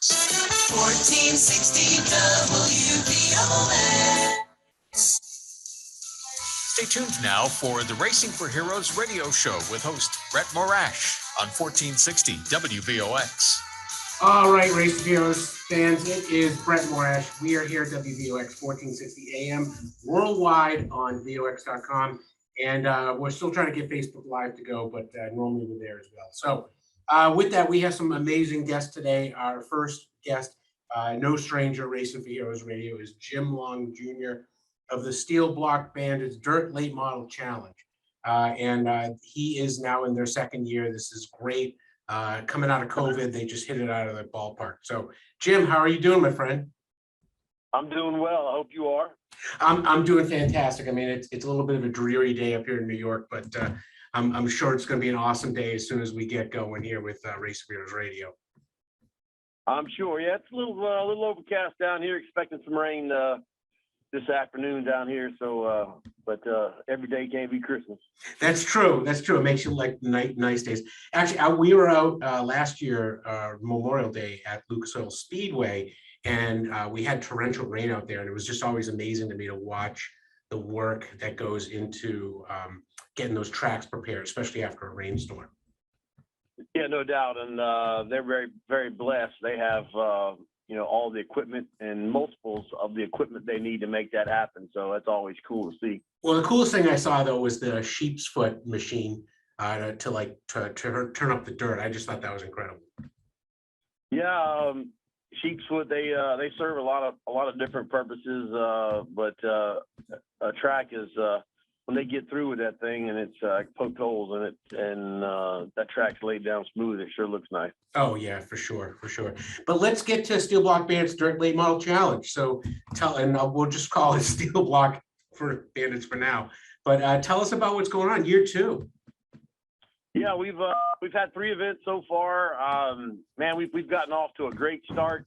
1460 WVOX. Stay tuned now for the Racing for Heroes radio show with host Brett Morash on 1460 WVOX. All right, Racing Heroes fans, it is Brett Morash. We are here at WVOX 1460 AM worldwide on VOX.com. And we're still trying to get Facebook Live to go, but normally we're there as well. So with that, we have some amazing guests today. Our first guest, no stranger, Racing for Heroes Radio, is Jim Long Jr. of the Steel Block Bandits Dirt Late Model Challenge. And he is now in their second year. This is great. Coming out of COVID, they just hit it out of the ballpark. So, Jim, how are you doing, my friend? I'm doing well. I hope you are. I'm doing fantastic. I mean, it's a little bit of a dreary day up here in New York, but I'm sure it's going to be an awesome day as soon as we get going here with Race Heroes Radio. I'm sure. Yeah, it's a little overcast down here. Expecting some rain this afternoon down here. So, but every day can't be Christmas. That's true. That's true. It makes you like nice days. Actually, we were out last year, Memorial Day at Lucas Oil Speedway, and we had torrential rain out there, and it was just always amazing to me to watch the work that goes into getting those tracks prepared, especially after a rainstorm. Yeah, no doubt. And they're very, very blessed. They have, all the equipment and multiples of the equipment they need to make that happen. So that's always cool to see. Well, the coolest thing I saw, though, was the sheep's foot machine to turn up the dirt. I just thought that was incredible. Yeah, sheep's foot, they serve a lot of different purposes, but a track is when they get through with that thing and it's poked holes in it and that track's laid down smooth, it sure looks nice. Oh yeah, for sure. But let's get to Steel Block Bandits Dirt Late Model Challenge. So we'll just call it Steel Block for Bandits for now. But tell us about what's going on year 2. Yeah, we've had 3 events so far. Man, we've gotten off to a great start.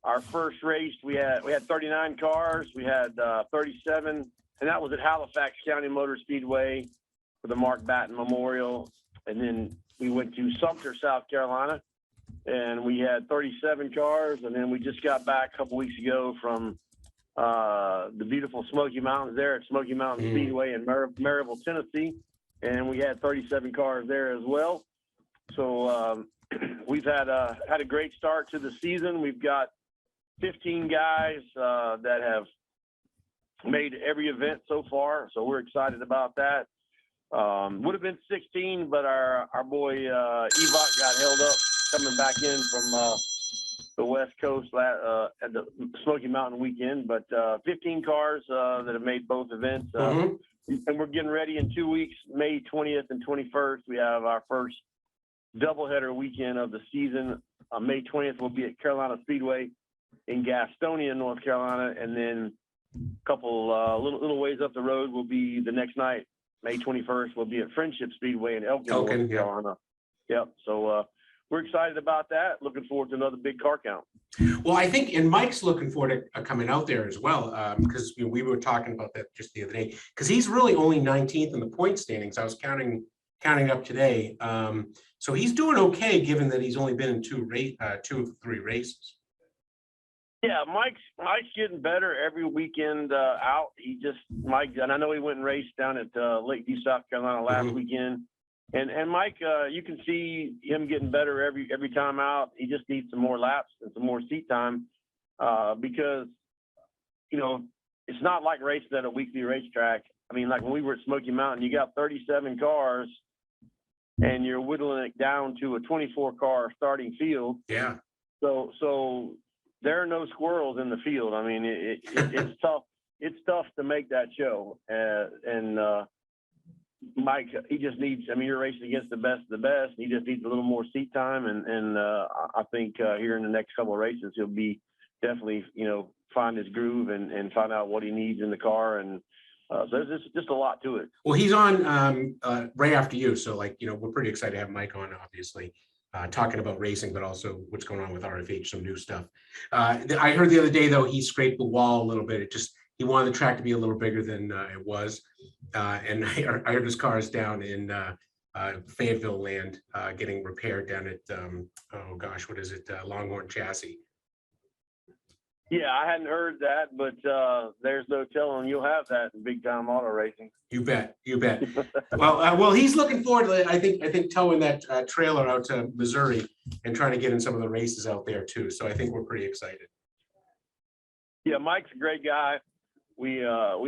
Our first race, we had 39 cars. We had 37, and that was at Halifax County Motor Speedway for the Mark Batten Memorial. And then we went to Sumter, South Carolina, and we had 37 cars. And then we just got back a couple weeks ago from the beautiful Smoky Mountains there at Smoky Mountain Speedway in Maryville, Tennessee. And we had 37 cars there as well. So we've had a great start to the season. We've got 15 guys that have made every event so far. So we're excited about that. Would have been 16, but our boy Evock got held up coming back in from the West Coast at the Smoky Mountain weekend. But 15 cars that have made both events. And we're getting ready in 2 weeks, May 20th and 21st. We have our first doubleheader weekend of the season. May 20th will be at Carolina Speedway in Gastonia, North Carolina. And then a couple little ways up the road will be the next night, May 21st, will be at Friendship Speedway in Elkin, North Carolina. Yep. So we're excited about that. Looking forward to another big car count. Well, I think, and Mike's looking forward to coming out there as well, because we were talking about that just the other day, because he's really only 19th in the point standings. I was counting up today. So he's doing okay, given that he's only been in 2 of 3 races. Yeah, Mike's getting better every weekend out. Mike, and I know he went and raced down at Lakeview, South Carolina last weekend. And Mike, you can see him getting better every time out. He just needs some more laps and some more seat time because, it's not like racing at a weekly racetrack. I mean, like when we were at Smoky Mountain, you got 37 cars and you're whittling it down to a 24-car starting field. Yeah. So there are no squirrels in the field. I mean, it's tough. It's tough to make that show. Mike, he just needs, you're racing against the best of the best. He just needs a little more seat time. And I think here in the next couple of races, he'll be definitely, find his groove and find out what he needs in the car. And so there's just a lot to it. Well, he's on right after you. So we're pretty excited to have Mike on, obviously, talking about racing, but also what's going on with RFH, some new stuff. I heard the other day, though, he scraped the wall a little bit. He wanted the track to be a little bigger than it was. And I heard his car is down in Fayetteville land getting repaired down at, what is it? Longhorn Chassis. Yeah, I hadn't heard that, but there's no telling you'll have that in big time auto racing. You bet, you bet. Well, he's looking forward to, I think towing that trailer out to Missouri and trying to get in some of the races out there too. So I think we're pretty excited. Yeah, Mike's a great guy. We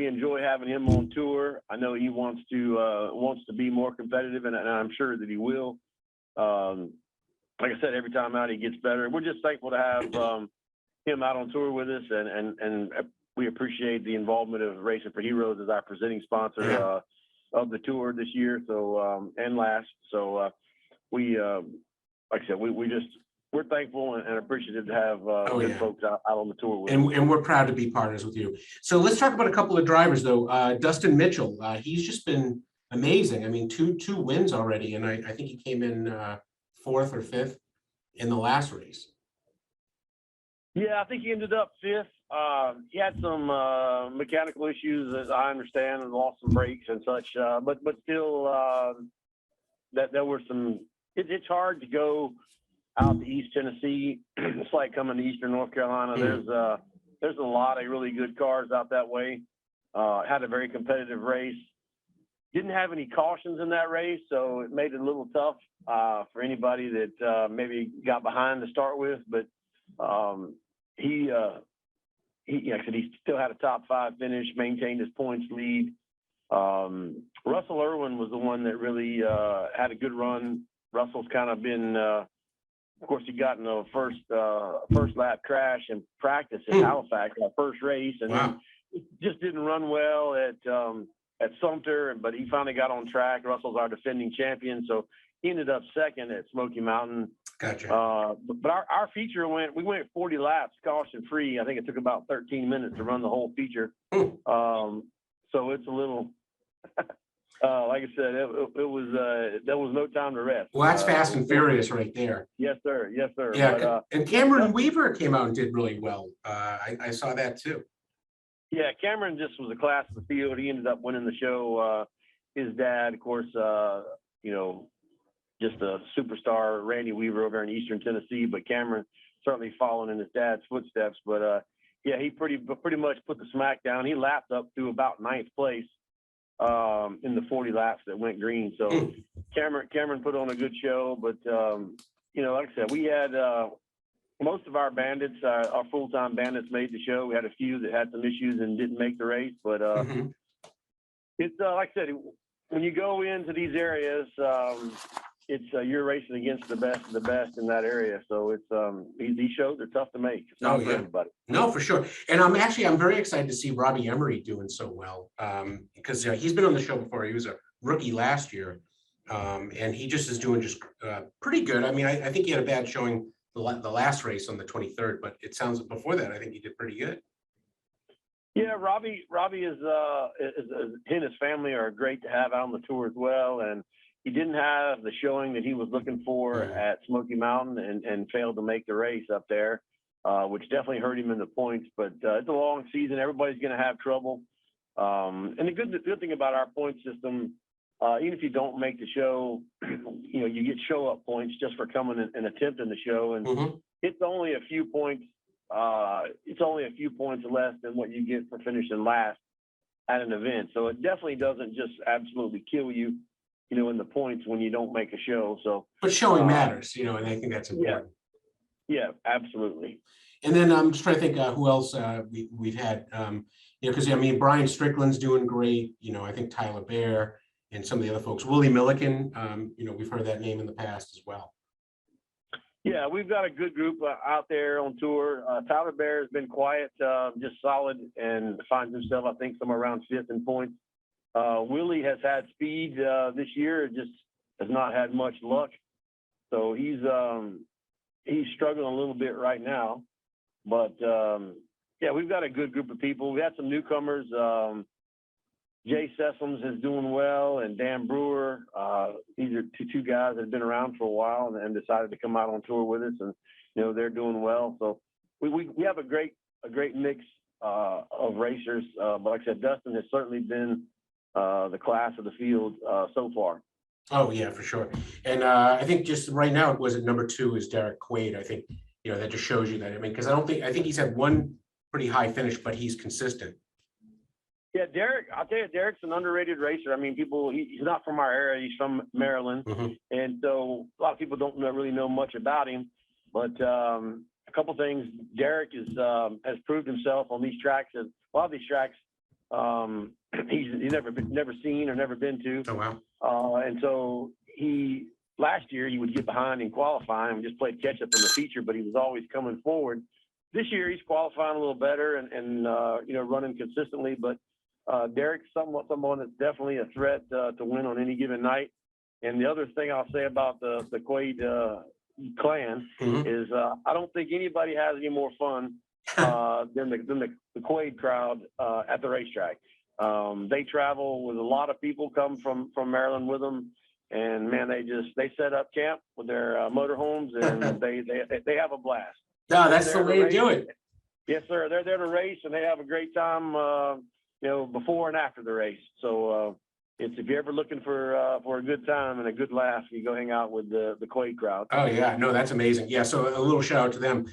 enjoy having him on tour. I know he wants to be more competitive, and I'm sure that he will. Like I said, every time out he gets better. We're just thankful to have him out on tour with us, and we appreciate the involvement of Racing for Heroes as our presenting sponsor of the tour this year. So and last. So we like I said, we're thankful and appreciative to have good folks out on the tour with us. And we're proud to be partners with you. So let's talk about a couple of drivers though. Dustin Mitchell, he's just been amazing. I mean, two wins already, and I think he came in 4th or 5th in the last race. Yeah, I think he ended up 5th. He had some mechanical issues, as I understand, and lost some brakes and such. But still, that there were some. It's hard to go out to East Tennessee. It's like coming to Eastern North Carolina. There's a lot of really good cars out that way. Had a very competitive race. Didn't have any cautions in that race, so it made it a little tough for anybody that maybe got behind to start with. But he like I said, he still had a top 5 finish, maintained his points lead. Russell Irwin was the one that really had a good run. Russell's kind of been, of course, he got in a first lap crash in practice at Halifax, our first race, and then just didn't run well at Sumter, but he finally got on track. Russell's our defending champion, so he ended up 2nd at Smoky Mountain. Gotcha. But our feature we went 40 laps caution free. I think it took about 13 minutes to run the whole feature. So it's a little, like I said, it was there was no time to rest. Well, that's fast and furious right there. Yes, sir. Yes, sir. Yeah, but, and Cameron Weaver came out and did really well. I saw that too. Yeah, Cameron just was a class of the field. He ended up winning the show. His dad, of course, just a superstar, Randy Weaver over in Eastern Tennessee, but Cameron certainly following in his dad's footsteps. But yeah, he pretty much put the smack down. He lapped up to about 9th place in the 40 laps that went green. So Cameron put on a good show. But like I said, we had most of our bandits, our full-time bandits, made the show. We had a few that had some issues and didn't make the race. But it's like I said, when you go into these areas, it's you're racing against the best of the best in that area. So it's these shows are tough to make. It's not for everybody. No, for sure. And I'm very excited to see Robbie Emery doing so well, because he's been on the show before. He was a rookie last year, and he just is doing pretty good. I mean, I think he had a bad showing the last race on the 23rd, but it sounds before that I think he did pretty good. Yeah, Robbie is he and his family are great to have out on the tour as well, and he didn't have the showing that he was looking for at Smoky Mountain and failed to make the race up there, which definitely hurt him in the points. But it's a long season; everybody's going to have trouble. And the good thing about our point system, even if you don't make the show, you get show up points just for coming and attempting the show, and it's only a few points. It's only a few points less than what you get for finishing last at an event. So it definitely doesn't just absolutely kill you, in the points when you don't make a show. So, but showing matters, and I think that's important. Yeah, absolutely. And then I'm just trying to think who else we've had, because Brian Strickland's doing great. I think Tyler Bear and some of the other folks. Willie Milliken, we've heard that name in the past as well. Yeah, we've got a good group out there on tour. Tyler Bear has been quiet, just solid, and finds himself, I think, somewhere around 5th in points. Willie has had speed this year, just has not had much luck. So he's struggling a little bit right now. But, yeah, we've got a good group of people. We had some newcomers. Jay Sessoms is doing well, and Dan Brewer. These are two guys that have been around for a while and decided to come out on tour with us, and they're doing well. So we have a great mix of racers. But like I said, Dustin has certainly been the class of the field so far. Oh yeah, for sure. And I think just right now, was it number 2 is Derek Quaid. I think that just shows you that. I mean, because I think he's had one pretty high finish, but he's consistent. Yeah, Derek, I'll tell you, Derek's an underrated racer. I mean, he's not from our area. He's from Maryland. And so a lot of people don't really know much about him. But a couple things, Derek has proved himself on these tracks. A lot of these tracks, he's never seen or never been to. Oh, wow. And so last year he would get behind in qualifying and just played catch up in the feature, but he was always coming forward. This year he's qualifying a little better and running consistently, but Derek's someone that's definitely a threat to win on any given night. And the other thing I'll say about the Quaid clan is I don't think anybody has any more fun than the Quaid crowd at the racetrack. They travel with a lot of people come from Maryland with them, and man, they set up camp with their motorhomes and they have a blast. No, that's the way to do it. Yes, sir. They're there to race and they have a great time, before and after the race. So if you're ever looking for a good time and a good laugh, you go hang out with the Quaid crowd. Oh yeah, no, that's amazing. Yeah, so a little shout out to them,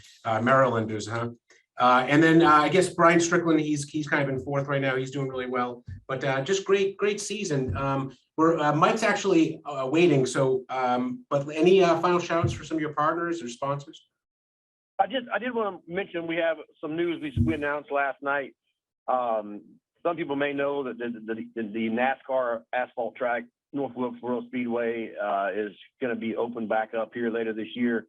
Marylanders, huh? And then I guess Brian Strickland, he's kind of in fourth right now. He's doing really well, but just great season. Mike's actually waiting. So, but any final shout outs for some of your partners or sponsors? I did want to mention we have some news we announced last night. Some people may know that the NASCAR asphalt track, North Wilkesboro Speedway, is going to be opened back up here later this year.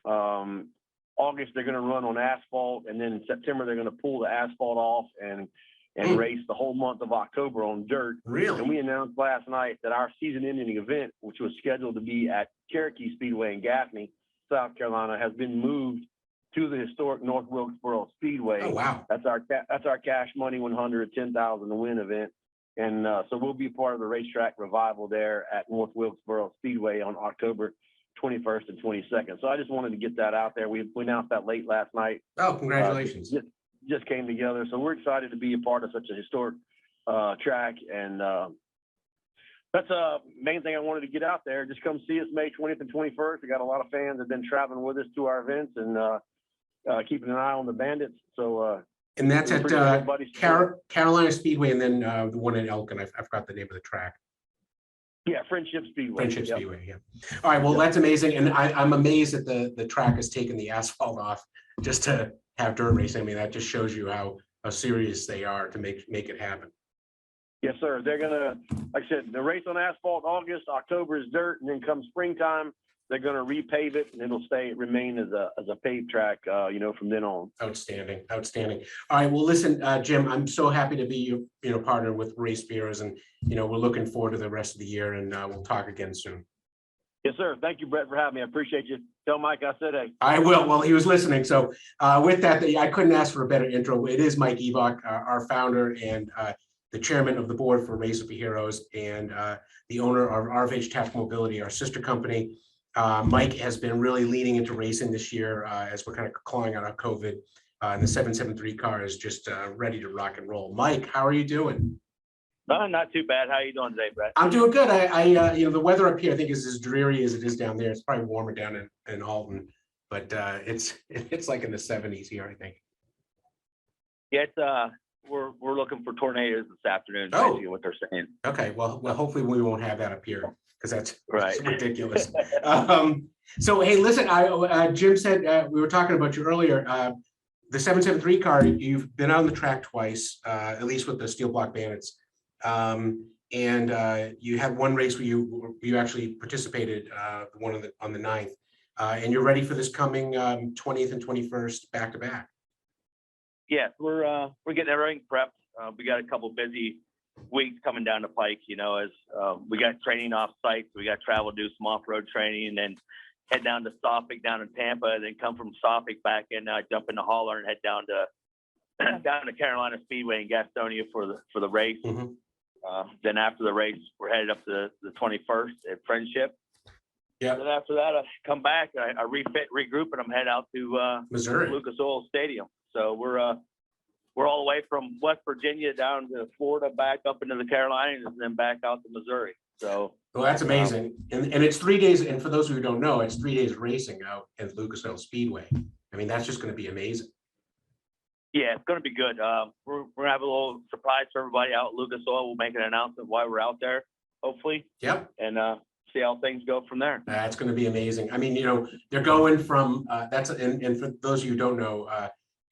August, they're going to run on asphalt, and then in September, they're going to pull the asphalt off and race the whole month of October on dirt. Really? And we announced last night that our season-ending event, which was scheduled to be at Cherokee Speedway in Gaffney, South Carolina, has been moved to the historic North Wilkesboro Speedway. Oh, wow. That's our cash money 100 $10,000 to win event. And so we'll be part of the racetrack revival there at North Wilkesboro Speedway on October 21st and 22nd. So I just wanted to get that out there. We announced that late last night. Oh, congratulations. Just came together. So we're excited to be a part of such a historic track. And that's the main thing I wanted to get out there. Just come see us May 20th and 21st. We got a lot of fans that have been traveling with us to our events and keeping an eye on the Bandits. So and that's at Carolina Speedway, and then the one in Elkin. I forgot the name of the track. Yeah, Friendship Speedway. Friendship Speedway, yeah. All right, well, that's amazing. And I'm amazed that the track has taken the asphalt off just to have dirt racing. I mean, that just shows you how serious they are to make it happen. Yes, sir. They're going to, like I said, the race on asphalt August, October is dirt, and then come springtime, they're going to repave it, and it'll remain as a paved track, from then on. Outstanding. All right. Well, listen, Jim, I'm so happy to be your partner with Race Bureaus, and we're looking forward to the rest of the year, and we'll talk again soon. Yes, sir. Thank you, Brett, for having me. I appreciate you. Tell Mike I said hey. I will. Well, he was listening. So with that, I couldn't ask for a better intro. It is Mike Evock, our founder and the chairman of the board for Race for Heroes, and the owner of RFH Taft Mobility, our sister company. Mike has been really leaning into racing this year as we're kind of clawing out of COVID. And the 773 car is just ready to rock and roll. Mike, how are you doing? Not too bad. How are you doing today, Brett? I'm doing good. The weather up here, I think, is as dreary as it is down there. It's probably warmer down in Alton, but it's like in the 70s here, I think. Yeah, we're looking for tornadoes this afternoon. Oh. Basically what they're saying. Okay, well, hopefully we won't have that up here, because that's Right. ridiculous. So, hey, listen, Jim said we were talking about you earlier. The 773 car, you've been on the track twice, at least with the Steel Block Bandits. And you had one race where you actually participated, one on the 9th, and you're ready for this coming 20th and 21st back to back. Yeah, we're getting everything prepped. We got a couple busy weeks coming down the pike, as we got training off site. So we got to travel, do some off-road training, and then head down to Suffolk, down in Tampa, then come from Suffolk back and jump in the hauler and head down to Carolina Speedway in Gastonia for the race. Mm-hmm. Then after the race, we're headed up to the 21st at Friendship. Yeah. Then after that, I come back, I refit, regroup, and I'm head out to Missouri, Lucas Oil Stadium. So we're all the way from West Virginia down to Florida, back up into the Carolinas, and then back out to Missouri. So, well, that's amazing. And it's 3 days. And for those who don't know, it's 3 days racing out at Lucas Oil Speedway. I mean, that's just going to be amazing. Yeah, it's going to be good. We're going to have a little surprise for everybody out at Lucas Oil. We'll make an announcement while we're out there, hopefully. Yep. And see how things go from there. That's going to be amazing. I mean, they're going from and for those of you who don't know,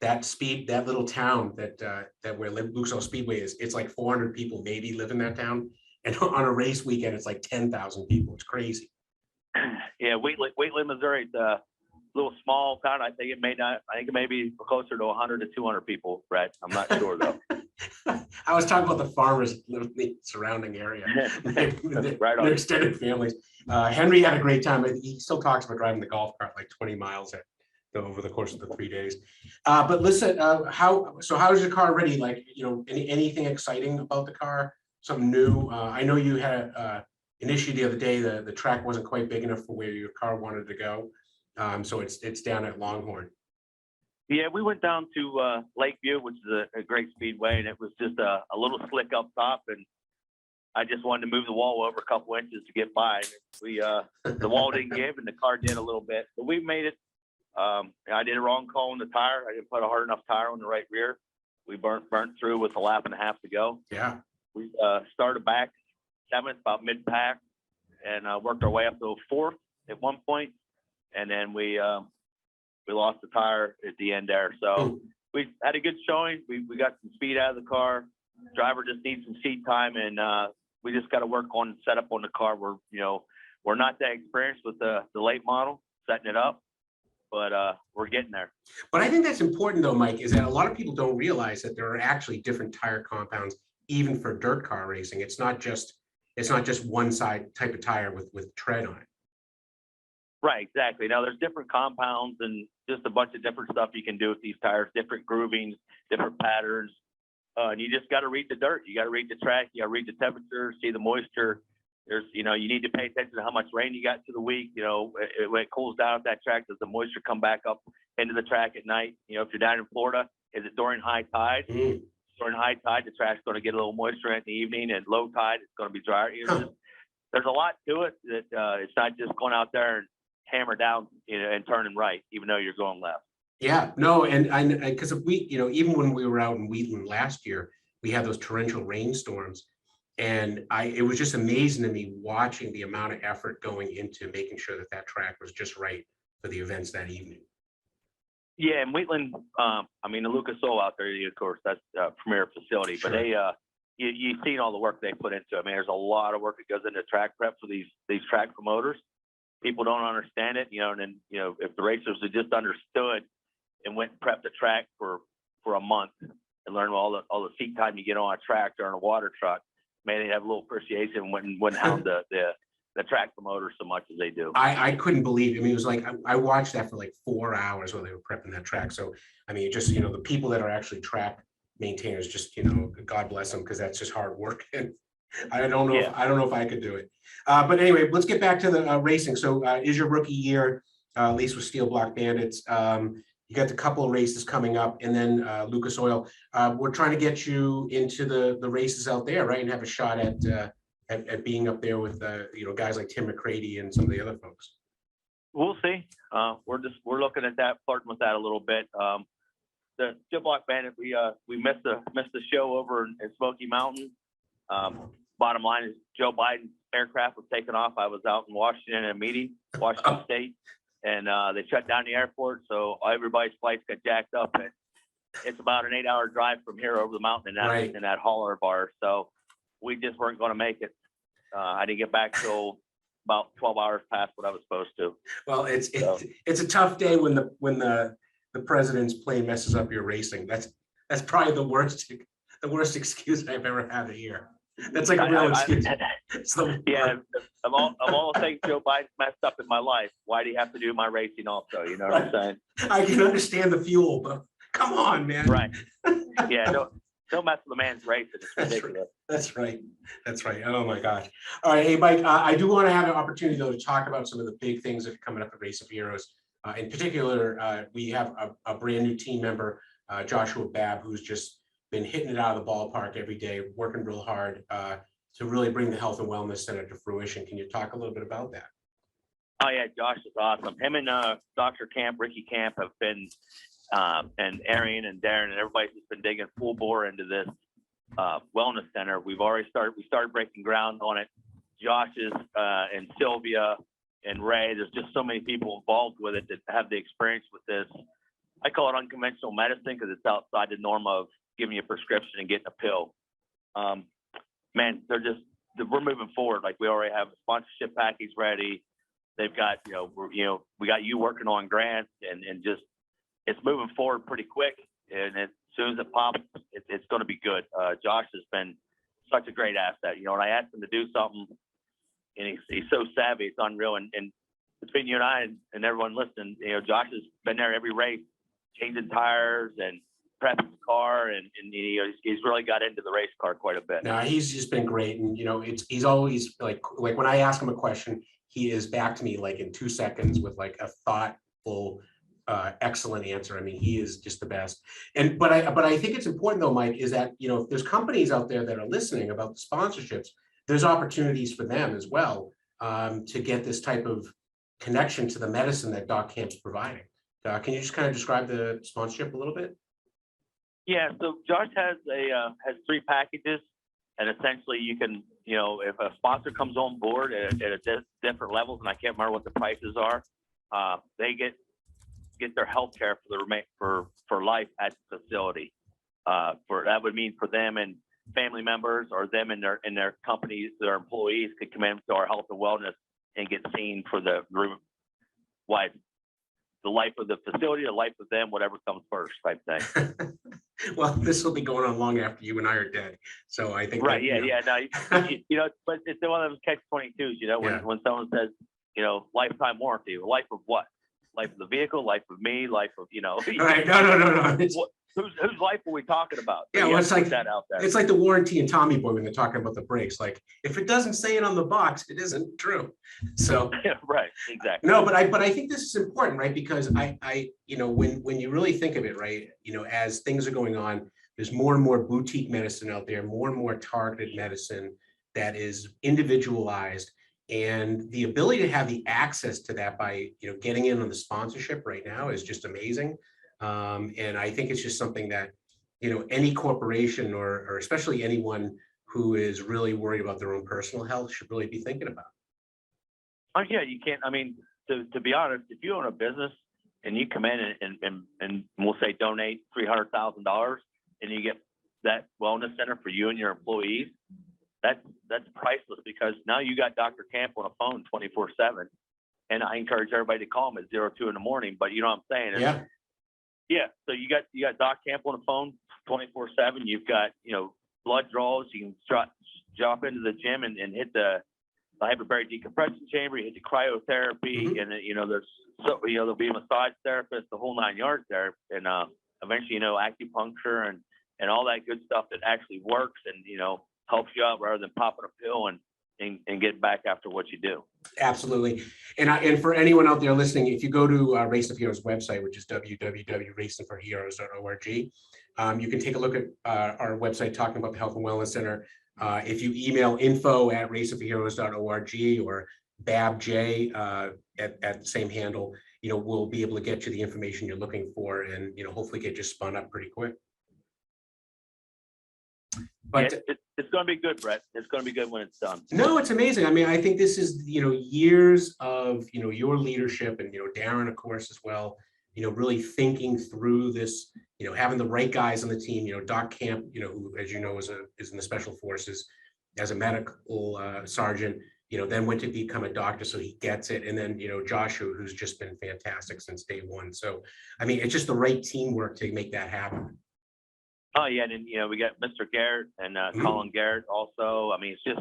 that little town that where Lucas Oil Speedway is, it's like 400 people maybe live in that town, and on a race weekend, it's like 10,000 people. It's crazy. Yeah, Wheatland, Missouri. It's a little small town. I think it may be closer to 100 to 200 people, Brett. I'm not sure though. I was talking about the farmers in the surrounding area, Right on. their extended families. Henry had a great time. He still talks about driving the golf cart like 20 miles over the course of the 3 days. But listen, how's your car ready? Like, anything exciting about the car? Something new? I know you had an issue the other day. The track wasn't quite big enough for where your car wanted to go. So it's down at Longhorn. Yeah, we went down to Lakeview, which is a great speedway, and it was just a little slick up top, and I just wanted to move the wall over a couple inches to get by. The wall didn't give, and the car did a little bit, but we made it. I did a wrong call on the tire. I didn't put a hard enough tire on the right rear. We burnt through with a lap and a half to go. Yeah. We started back 7th, about mid-pack, and worked our way up to 4th at one point, and then we lost the tire at the end there. So we had a good showing. We got some speed out of the car. Driver just needs some seat time, and we just got to work on setup on the car. We're not that experienced with the late model setting it up, but we're getting there. But I think that's important though, Mike, is that a lot of people don't realize that there are actually different tire compounds, even for dirt car racing. It's not just one side type of tire with tread on it. Right, exactly. Now there's different compounds and just a bunch of different stuff you can do with these tires, different groovings, different patterns. And you just got to read the dirt. You got to read the track. You got to read the temperature, see the moisture. There's, you need to pay attention to how much rain you got to the week. When it cools down at that track, does the moisture come back up into the track at night? If you're down in Florida, is it during high tide? During high tide, the track's going to get a little moisture in the evening, and low tide, it's going to be drier. There's a lot to it that it's not just going out there and hammer down, and turning right, even though you're going left. Yeah, no, and because even when we were out in Wheatland last year, we had those torrential rainstorms, and it was just amazing to me watching the amount of effort going into making sure that track was just right for the events that evening. Yeah, and Wheatland, the Lucas Oil out there, of course, that's a premier facility, Sure. But you've seen all the work they put into it. There's a lot of work that goes into track prep for these track promoters. People don't understand it, and then, if the racers had just understood and went and prepped the track for a month and learned all the seat time you get on a tractor or in a water truck, they'd have a little appreciation and wouldn't hound the track promoters so much as they do. I couldn't believe it. It was like I watched that for like 4 hours while they were prepping that track. So the people that are actually track maintainers, just God bless them, because that's just hard work. And I don't know if I could do it. But anyway, let's get back to the racing. So is your rookie year, at least with Steel Block Bandits. You got the couple of races coming up, and then Lucas Oil. We're trying to get you into the races out there, right, and have a shot at being up there with guys like Tim McCready and some of the other folks. We'll see. We're looking at that, flirting with that a little bit. The Steel Block Bandit, we missed the show over in Smoky Mountain. Bottom line is Joe Biden's aircraft was taken off. I was out in Washington in a meeting, Washington State, and they shut down the airport. So everybody's flights got jacked up. And it's about an 8-hour drive from here over the mountain in that hauler bar. So we just weren't going to make it. I didn't get back till about 12 hours past what I was supposed to. Well, it's a tough day when the president's plane messes up your racing. That's probably the worst excuse I've ever had to hear. That's like a real excuse. Yeah, of all the things Joe Biden messed up in my life, why do you have to do my racing also? You know what I'm saying? I can understand the fuel, but come on, man. Right. Yeah, don't mess with the man's racing. It's ridiculous. That's right. Oh my gosh. All right, hey Mike, I do want to have an opportunity though to talk about some of the big things that are coming up at Race of Heroes. In particular, we have a brand new team member, Joshua Babb, who's just been hitting it out of the ballpark every day, working real hard to really bring the Health and Wellness Center to fruition. Can you talk a little bit about that? Oh yeah, Josh is awesome. Him and Dr. Ricky Camp have been and Arian and Darren and everybody's just been digging full bore into this wellness center. We started breaking ground on it. Josh's and Sylvia and Ray, there's just so many people involved with it that have the experience with this. I call it unconventional medicine because it's outside the norm of giving you a prescription and getting a pill. Man, we're moving forward. Like, we already have a sponsorship package ready. They've got, we got you working on grants and just, it's moving forward pretty quick. And as soon as it pops, it's going to be good. Josh has been such a great asset. When I asked him to do something, and he's so savvy, it's unreal. And between you and I and everyone listening, Josh has been there every race, changing tires and prepping the car, and he's really got into the race car quite a bit. No, he's just been great, and he's always like when I ask him a question, he is back to me like in 2 seconds with like a thoughtful, excellent answer. I mean, he is just the best. But I think it's important though, Mike, is that if there's companies out there that are listening about the sponsorships, there's opportunities for them as well to get this type of connection to the medicine that Doc Camp's providing. Can you just kind of describe the sponsorship a little bit? Yeah, so Josh has 3 packages, and essentially you can, if a sponsor comes on board at different levels, and I can't remember what the prices are, they get their health care for life at the facility. That would mean for them and family members, or them and their companies, their employees could come into our health and wellness and get seen for the life of the facility, the life of them, whatever comes first type thing. Well, this will be going on long after you and I are dead. So I think right. No, but it's one of those catch-22s, when someone says, lifetime warranty, life of what? Life of the vehicle, life of me, life of, Right. No. Whose life are we talking about? Yeah, well, it's like that out there. It's like the warranty in Tommy Boy when they're talking about the brakes. Like, if it doesn't say it on the box, it isn't true. So right, exactly. No, but I think this is important, right? Because I when you really think of it, right, as things are going on, there's more and more boutique medicine out there, more and more targeted medicine that is individualized, and the ability to have the access to that by getting in on the sponsorship right now is just amazing. And I think it's just something that, any corporation or especially anyone who is really worried about their own personal health should really be thinking about. Oh yeah, you can't. I mean, to be honest, if you own a business and you come in and we'll say donate $300,000 and you get that wellness center for you and your employees, that's priceless, because now you got Dr. Camp on a phone 24/7, and I encourage everybody to call him at 02 in the morning. But you know what I'm saying? Yeah. Yeah, so you got Doc Camp on the phone 24/7. You've got blood draws. You can drop into the gym and hit the hyperbaric decompression chamber. You hit the cryotherapy, and then, there'll be a massage therapist, the whole 9 yards there, and eventually acupuncture and all that good stuff that actually works and helps you out rather than popping a pill and get back after what you do. Absolutely. And for anyone out there listening, if you go to Race of Heroes website, which is www.racingforheroes.org, you can take a look at our website talking about the Health and Wellness Center. If you email info@raceofheroes.org or BabJ at the same handle, we'll be able to get you the information you're looking for, and hopefully get you spun up pretty quick. But yeah, it's going to be good, Brett. It's going to be good when it's done. No, it's amazing. I mean, I think this is, years of, your leadership, and, Darren, of course, as well, really thinking through this, having the right guys on the team, Doc Camp, who, as you know, is in the special forces as a medical sergeant, then went to become a doctor, so he gets it. And then, Joshua, who's just been fantastic since day one. So, I mean, it's just the right teamwork to make that happen. Oh yeah, and then, we got Mr. Garrett and Colin Garrett also. I mean, it's just,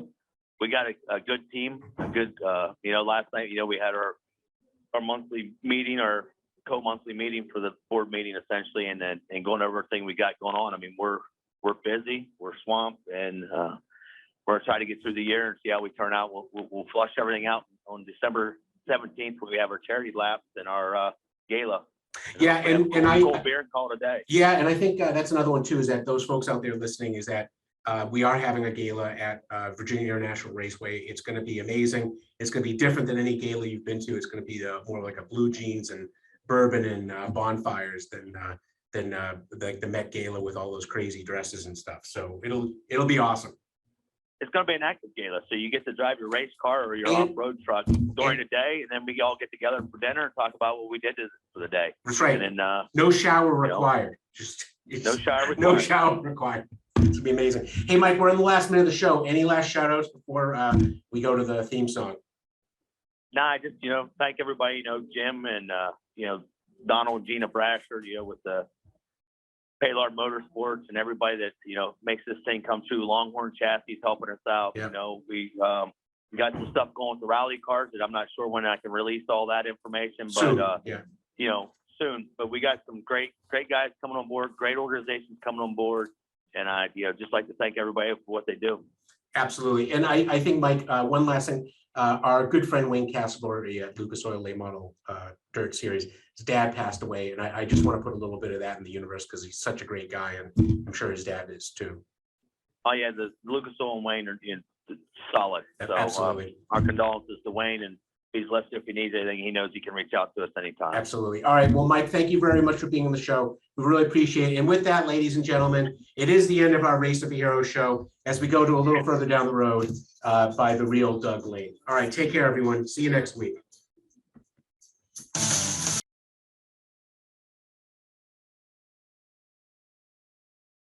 we got a good team, a good, last night, we had our monthly meeting, our co-monthly meeting for the board meeting essentially, and going over everything we got going on. I mean, we're busy, we're swamped, and we're trying to get through the year and see how we turn out. We'll flush everything out on December 17th when we have our charity laps and our gala. Yeah, and beer and call it a day. Yeah, and I think that's another one too, is that those folks out there listening, is that we are having a gala at Virginia International Raceway. It's going to be amazing. It's going to be different than any gala you've been to. It's going to be more like a blue jeans and bourbon and bonfires than the Met Gala with all those crazy dresses and stuff. So it'll be awesome. It's going to be an active gala, so you get to drive your race car or your And- off-road truck during the day, and then we all get together for dinner and talk about what we did for the day. That's right. And then No shower you know, required. Just no shower required. no shower required. It's gonna be amazing. Hey, Mike, we're in the last minute of the show. Any last shout outs before we go to the theme song? Nah, I just thank everybody. Jim and Donald and Gina Brasher. With the Paylard Motorsports and everybody that makes this thing come true. Longhorn Chassis helping us out. Yeah. We got some stuff going with the rally cars that I'm not sure when I can release all that information, but Soon, yeah. Soon. But we got some great guys coming on board, great organizations coming on board, and I just like to thank everybody for what they do. Absolutely. And I think, Mike, one last thing, our good friend Wayne Castleberry at Lucas Oil Late Model Dirt Series, his dad passed away. And I just want to put a little bit of that in the universe because he's such a great guy. And I'm sure his dad is too. Oh yeah, the Lucas Oil and Wayne are solid. So Absolutely. our condolences to Wayne, and he's listening. If he needs anything, he knows he can reach out to us anytime. Absolutely. All right. Well, Mike, thank you very much for being on the show. We really appreciate it. And with that, ladies and gentlemen, it is the end of our Race of the Heroes show as we go to a little further down the road by the real Doug Lane. All right. Take care, everyone. See you next week.